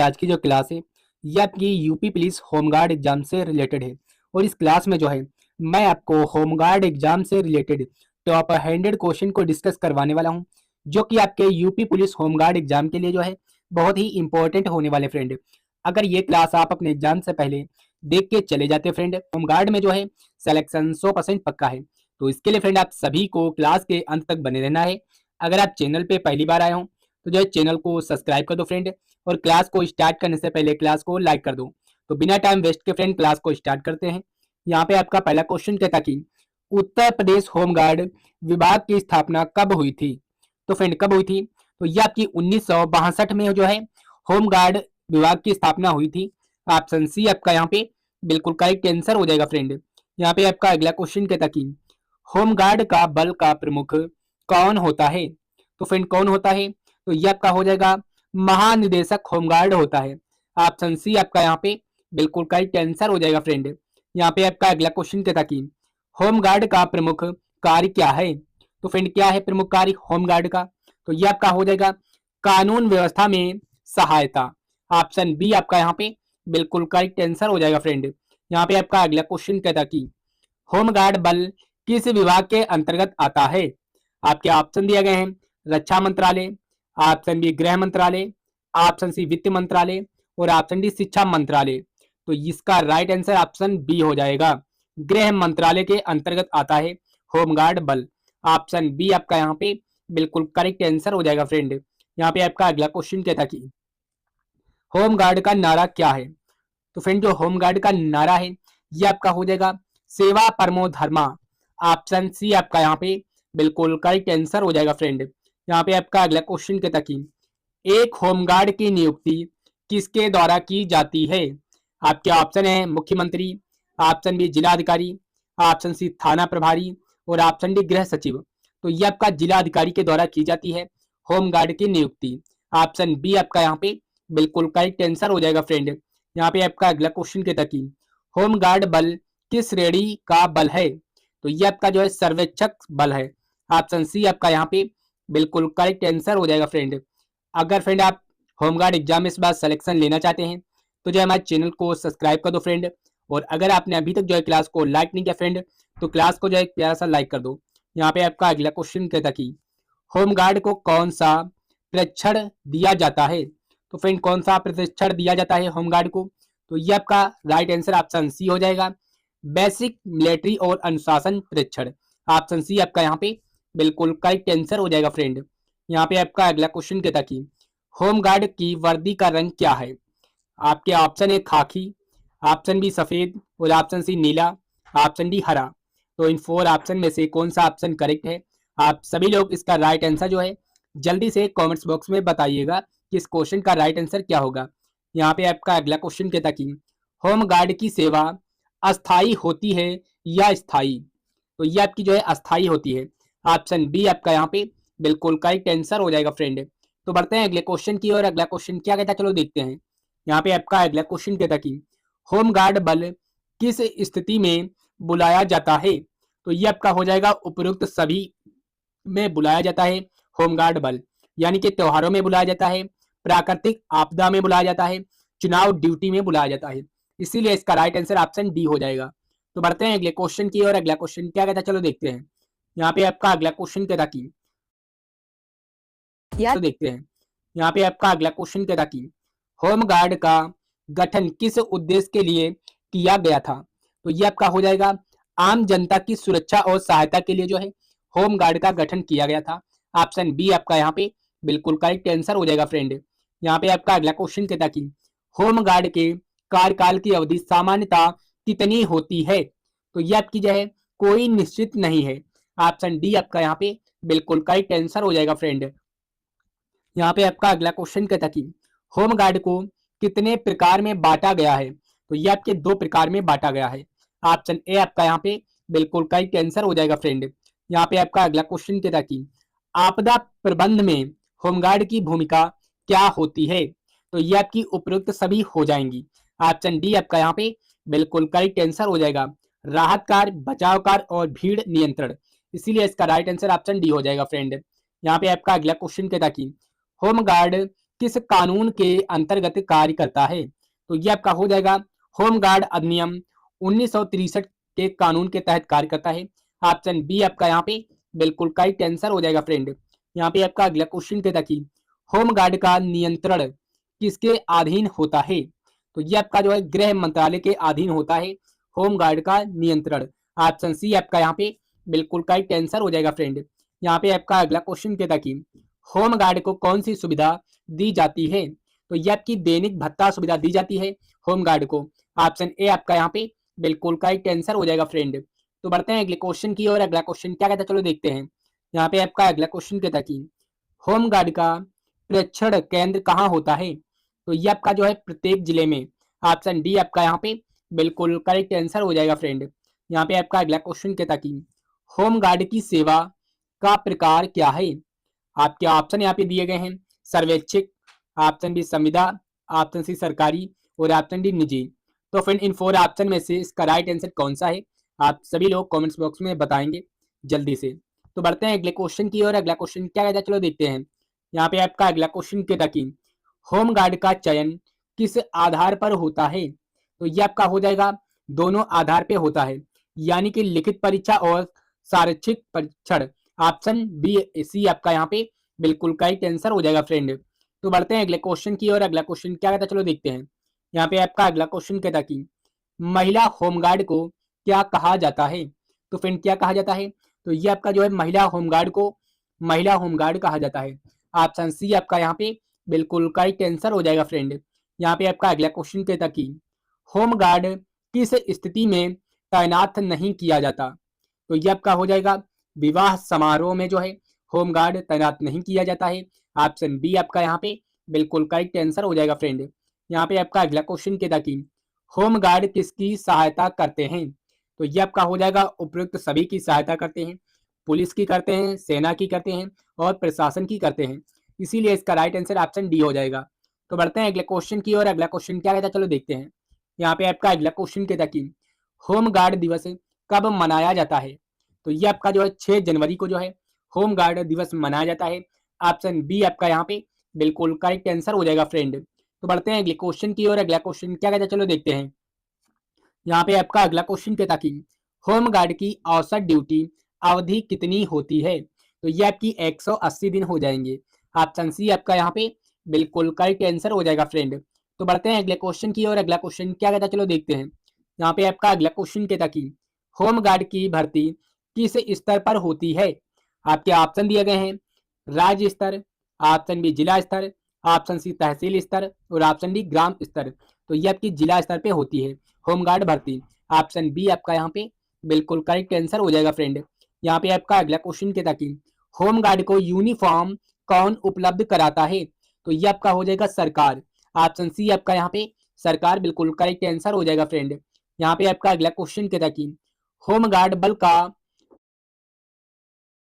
आज की जो क्लास है ये आपकी यूपी पुलिस होमगार्ड एग्जाम से रिलेटेड है। और इस क्लास में जो है मैं आपको होमगार्ड एग्जाम से रिलेटेड टॉप 100 क्वेश्चन को डिस्कस करवाने वाला हूं, जो कि आपके यूपी पुलिस होमगार्ड एग्जाम के लिए जो है बहुत ही इंपॉर्टेंट होने वाले फ्रेंड। अगर ये क्लास आप अपने एग्जाम से पहले देख के चले जाते फ्रेंड, होमगार्ड में जो है सिलेक्शन 100% पक्का है। तो इसके लिए फ्रेंड आप सभी को क्लास के अंत तक बने रहना है। अगर आप चैनल पे पहली बार आए हो तो जो है चैनल को सब्सक्राइब कर दो फ्रेंड, और क्लास को स्टार्ट करने से पहले क्लास को लाइक कर दो। तो बिना टाइम वेस्ट के फ्रेंड क्लास को स्टार्ट करते हैं। यहाँ पे आपका पहला क्वेश्चन कहता कि उत्तर प्रदेश होमगार्ड विभाग की स्थापना कब हुई थी। तो फ्रेंड कब हुई थी, तो ये आपकी 1962 में जो है होमगार्ड विभाग की स्थापना हुई थी। ऑप्शन सी आपका यहाँ पे बिल्कुल करेक्ट आंसर हो जाएगा फ्रेंड। यहाँ पे आपका अगला क्वेश्चन कहता कि होमगार्ड का बल का प्रमुख कौन होता है। तो फ्रेंड कौन होता है, तो ये आपका हो जाएगा महानिदेशक होमगार्ड होता है। ऑप्शन सी आपका यहाँ पे बिल्कुल करेक्ट आंसर हो जाएगा फ्रेंड। यहाँ पे आपका अगला क्वेश्चन कहता कि होमगार्ड का प्रमुख कार्य क्या है। तो फ्रेंड क्या है प्रमुख कार्य होमगार्ड का, तो ये आपका हो जाएगा कानून व्यवस्था में सहायता। ऑप्शन बी आपका यहाँ पे बिल्कुल करेक्ट आंसर हो जाएगा फ्रेंड। यहाँ पे आपका अगला क्वेश्चन कहता कि होमगार्ड बल किस विभाग के अंतर्गत आता है। आपके ऑप्शन दिए गए हैं रक्षा मंत्रालय, ऑप्शन बी गृह मंत्रालय, ऑप्शन सी वित्त मंत्रालय और ऑप्शन डी शिक्षा मंत्रालय। तो इसका राइट आंसर ऑप्शन बी हो जाएगा, गृह मंत्रालय के अंतर्गत आता है होमगार्ड बल। ऑप्शन बी आपका यहाँ पे बिल्कुल करेक्ट आंसर हो जाएगा फ्रेंड। यहाँ पे आपका अगला क्वेश्चन कहता कि होमगार्ड का नारा क्या है। तो फ्रेंड जो होमगार्ड का नारा है ये आपका हो जाएगा सेवा परमो धर्मा। ऑप्शन सी आपका यहाँ पे बिल्कुल करेक्ट आंसर हो जाएगा फ्रेंड। यहाँ पे आपका अगला क्वेश्चन कहता कि एक होमगार्ड की नियुक्ति किसके द्वारा की जाती है। आपके ऑप्शन है मुख्यमंत्री, ऑप्शन बी जिलाधिकारी, ऑप्शन सी थाना प्रभारी और ऑप्शन डी गृह सचिव। तो ये आपका जिलाधिकारी के द्वारा की जाती है होमगार्ड की नियुक्ति। ऑप्शन बी आपका यहाँ पे बिल्कुल करेक्ट आंसर हो जाएगा फ्रेंड। यहाँ पे आपका अगला क्वेश्चन कहता कि होमगार्ड बल किस श्रेणी का बल है। तो ये आपका जो है सर्वेक्षक बल है। ऑप्शन सी आपका यहाँ पे बिल्कुल करेक्ट आंसर हो जाएगा फ्रेंड। अगर फ्रेंड आप होमगार्ड एग्जाम में इस बार सिलेक्शन लेना चाहते हैं तो जो हमारे चैनल को सब्सक्राइब कर दो फ्रेंड, और अगर आपने अभी तक जो है क्लास को लाइक नहीं किया फ्रेंड तो क्लास को जो है प्यारा सा लाइक कर दो। यहाँ पे आपका अगला क्वेश्चन कहता कि होमगार्ड को कौन सा प्रशिक्षण दिया जाता है। तो फ्रेंड कौन सा प्रशिक्षण दिया जाता है होमगार्ड को, तो ये आपका राइट आंसर ऑप्शन सी हो जाएगा, बेसिक मिलिट्री और अनुशासन प्रशिक्षण। ऑप्शन सी आपका यहाँ पे बिल्कुल करेक्ट आंसर हो जाएगा फ्रेंड। यहाँ पे आपका अगला क्वेश्चन कहता कि होमगार्ड की वर्दी का रंग क्या है। आपके ऑप्शन है खाकी, ऑप्शन बी सफेद और ऑप्शन सी नीला, ऑप्शन डी हरा। तो इन 4 ऑप्शन में से कौन सा ऑप्शन करेक्ट है। आप सभी लोग इसका राइट आंसर जो है जल्दी से कमेंट्स बॉक्स में बताइएगा कि इस क्वेश्चन का राइट आंसर क्या होगा। यहाँ पे आपका अगला क्वेश्चन कहता कि होमगार्ड की सेवा अस्थाई होती है या स्थाई। तो ये आपकी जो है अस्थाई होती है। ऑप्शन बी आपका यहाँ पे बिल्कुल करेक्ट आंसर हो जाएगा फ्रेंड। तो बढ़ते हैं अगले क्वेश्चन की और अगला क्वेश्चन क्या कहता है चलो देखते हैं। यहाँ पे आपका अगला क्वेश्चन कहता कि होमगार्ड बल किस स्थिति में बुलाया जाता है। तो ये आपका हो जाएगा उपयुक्त सभी में बुलाया जाता है होमगार्ड बल, यानी कि त्योहारों में बुलाया जाता है, प्राकृतिक आपदा में बुलाया जाता है, चुनाव ड्यूटी में बुलाया जाता है। इसीलिए इसका राइट आंसर ऑप्शन डी हो जाएगा। तो बढ़ते हैं अगले क्वेश्चन की और अगला क्वेश्चन क्या कहता है चलो देखते हैं। यहाँ पे आपका अगला क्वेश्चन कहता कि तो देखते हैं। यहाँ पे आपका अगला क्वेश्चन कहता कि होमगार्ड का गठन किस उद्देश्य के लिए किया गया था। तो ये आपका हो जाएगा आम जनता की सुरक्षा और सहायता के लिए जो है होमगार्ड का गठन किया गया था। ऑप्शन बी आपका यहाँ पे बिल्कुल करेक्ट आंसर हो जाएगा फ्रेंड। यहाँ पे आपका अगला क्वेश्चन कहता कि होमगार्ड के कार्यकाल की अवधि सामान्यतः कितनी होती है। तो ये आपकी जो है कोई निश्चित नहीं है। ऑप्शन डी आपका यहाँ पे बिल्कुल करेक्ट आंसर हो जाएगा फ्रेंड। यहाँ पे आपका अगला क्वेश्चन कहता कि होमगार्ड को कितने प्रकार में बांटा गया है। तो ये आपके 2 प्रकार में बांटा गया है। ऑप्शन ए आपका यहाँ पे बिल्कुल करेक्ट आंसर हो जाएगा फ्रेंड। यहाँ पे आपका अगला क्वेश्चन कहता कि आपदा प्रबंध में होमगार्ड की भूमिका क्या होती है। तो ये आपकी उपयुक्त सभी हो जाएंगी। ऑप्शन डी आपका यहाँ पे बिल्कुल करेक्ट आंसर हो जाएगा, राहत कार्य, बचाव कार्य और भीड़ नियंत्रण। इसीलिए इसका राइट आंसर ऑप्शन डी हो जाएगा फ्रेंड। यहाँ पे आपका अगला क्वेश्चन कहता कि होमगार्ड किस कानून के अंतर्गत कार्य करता है? तो ये आपका हो जाएगा होमगार्ड अधिनियम 1963 के कानून के तहत कार्य करता है। ऑप्शन बी आपका यहाँ पे बिल्कुल करेक्ट आंसर हो जाएगा फ्रेंड। यहाँ पे आपका अगला क्वेश्चन कहता कि होमगार्ड का नियंत्रण किसके अधीन होता है? तो ये आपका जो है गृह मंत्रालय के अधीन होता है होमगार्ड का नियंत्रण। ऑप्शन सी आपका यहाँ पे बिल्कुल करेक्ट आंसर हो जाएगा फ्रेंड। यहाँ पे आपका अगला क्वेश्चन कहता कि होमगार्ड को कौन सी सुविधा दी जाती है? तो ये आपकी दैनिक भत्ता सुविधा दी जाती है होमगार्ड को। ऑप्शन ए आपका यहाँ पे बिल्कुल करेक्ट आंसर हो जाएगा फ्रेंड। तो बढ़ते हैं अगले क्वेश्चन की ओर। अगला क्वेश्चन क्या कहता है चलो देखते हैं। यहाँ पे आपका अगला क्वेश्चन कहता कि होमगार्ड का प्रशिक्षण केंद्र कहाँ होता है? तो ये आपका जो है प्रत्येक जिले में। ऑप्शन डी आपका यहाँ पे बिल्कुल करेक्ट आंसर हो जाएगा फ्रेंड। यहाँ पे आपका अगला क्वेश्चन कहता कि होमगार्ड की सेवा का प्रकार क्या है? आपके ऑप्शन यहाँ पे दिए गए हैं सर्वेक्षिक, ऑप्शन बी संविदा, ऑप्शन सी सरकारी और ऑप्शन डी निजी। तो फ्रेंड इन 4 ऑप्शन में से इसका राइट आंसर कौन सा है आप सभी लोग कमेंट्स बॉक्स में बताएंगे जल्दी से। तो बढ़ते हैं अगले क्वेश्चन की ओर। अगला क्वेश्चन क्या कहता है चलो देखते हैं। यहाँ पे आपका अगला क्वेश्चन कहता कि होमगार्ड का चयन किस आधार पर होता है? तो ये आपका हो जाएगा दोनों आधार पे होता है, यानी कि लिखित परीक्षा और शारीरिक परीक्षण। ऑप्शन बी सी आपका यहाँ पे बिल्कुल करेक्ट आंसर हो जाएगा फ्रेंड। तो बढ़ते हैं अगले क्वेश्चन की ओर। अगला क्वेश्चन क्या कहता है चलो देखते हैं। यहाँ पे आपका अगला क्वेश्चन कहता कि महिला होमगार्ड को क्या कहा जाता है? तो फ्रेंड क्या कहा जाता है? तो ये आपका जो है महिला होमगार्ड को महिला होमगार्ड कहा जाता है। ऑप्शन सी आपका यहाँ पे बिल्कुल करेक्ट आंसर हो जाएगा फ्रेंड। यहाँ पे आपका अगला क्वेश्चन कहता कि होमगार्ड किस स्थिति में तैनात नहीं किया जाता? तो ये आपका हो जाएगा विवाह समारोह में जो है होमगार्ड तैनात नहीं किया जाता है। ऑप्शन बी आपका यहाँ पे बिल्कुल करेक्ट आंसर हो जाएगा फ्रेंड। यहाँ पे आपका अगला क्वेश्चन कहता कि होमगार्ड किसकी सहायता करते हैं? तो ये आपका हो जाएगा उपयुक्त सभी की सहायता करते हैं, पुलिस की करते हैं, सेना की करते हैं और प्रशासन की करते हैं। इसीलिए इसका राइट आंसर ऑप्शन डी हो जाएगा। तो बढ़ते हैं अगले क्वेश्चन की ओर। अगला क्वेश्चन क्या कहता है चलो देखते हैं। यहाँ पे आपका अगला क्वेश्चन कहता कि होमगार्ड दिवस कब मनाया जाता है? तो ये आपका जो है 6 जनवरी को जो है होमगार्ड दिवस मनाया जाता है। ऑप्शन बी आपका यहाँ पे बिल्कुल करेक्ट आंसर हो जाएगा फ्रेंड। तो बढ़ते हैं अगले क्वेश्चन की ओर। अगला क्वेश्चन क्या कहता है चलो देखते हैं। यहाँ पे आपका अगला क्वेश्चन कहता कि होमगार्ड की औसत ड्यूटी अवधि कितनी होती है? तो ये आपकी 180 दिन हो जाएंगे। ऑप्शन सी आपका यहाँ पे बिल्कुल करेक्ट आंसर हो जाएगा फ्रेंड। तो बढ़ते हैं अगले क्वेश्चन की ओर। अगला क्वेश्चन क्या कहता है चलो देखते हैं। यहाँ पे आपका अगला क्वेश्चन कहता कि होमगार्ड की भर्ती किस स्तर पर होती है? आपके ऑप्शन दिए गए हैं राज्य स्तर, ऑप्शन बी जिला स्तर, ऑप्शन सी तहसील स्तर और ऑप्शन डी ग्राम स्तर। तो ये आपकी जिला स्तर पे होती है होमगार्ड भर्ती। ऑप्शन बी आपका यहाँ पे बिल्कुल करेक्ट आंसर हो जाएगा फ्रेंड। यहाँ पे आपका अगला क्वेश्चन कहता कि होमगार्ड को यूनिफॉर्म कौन उपलब्ध कराता है? तो ये आपका हो जाएगा सरकार। ऑप्शन सी आपका यहाँ पे सरकार बिल्कुल करेक्ट आंसर हो जाएगा फ्रेंड। यहाँ पे आपका अगला क्वेश्चन कहता कि होमगार्ड बल का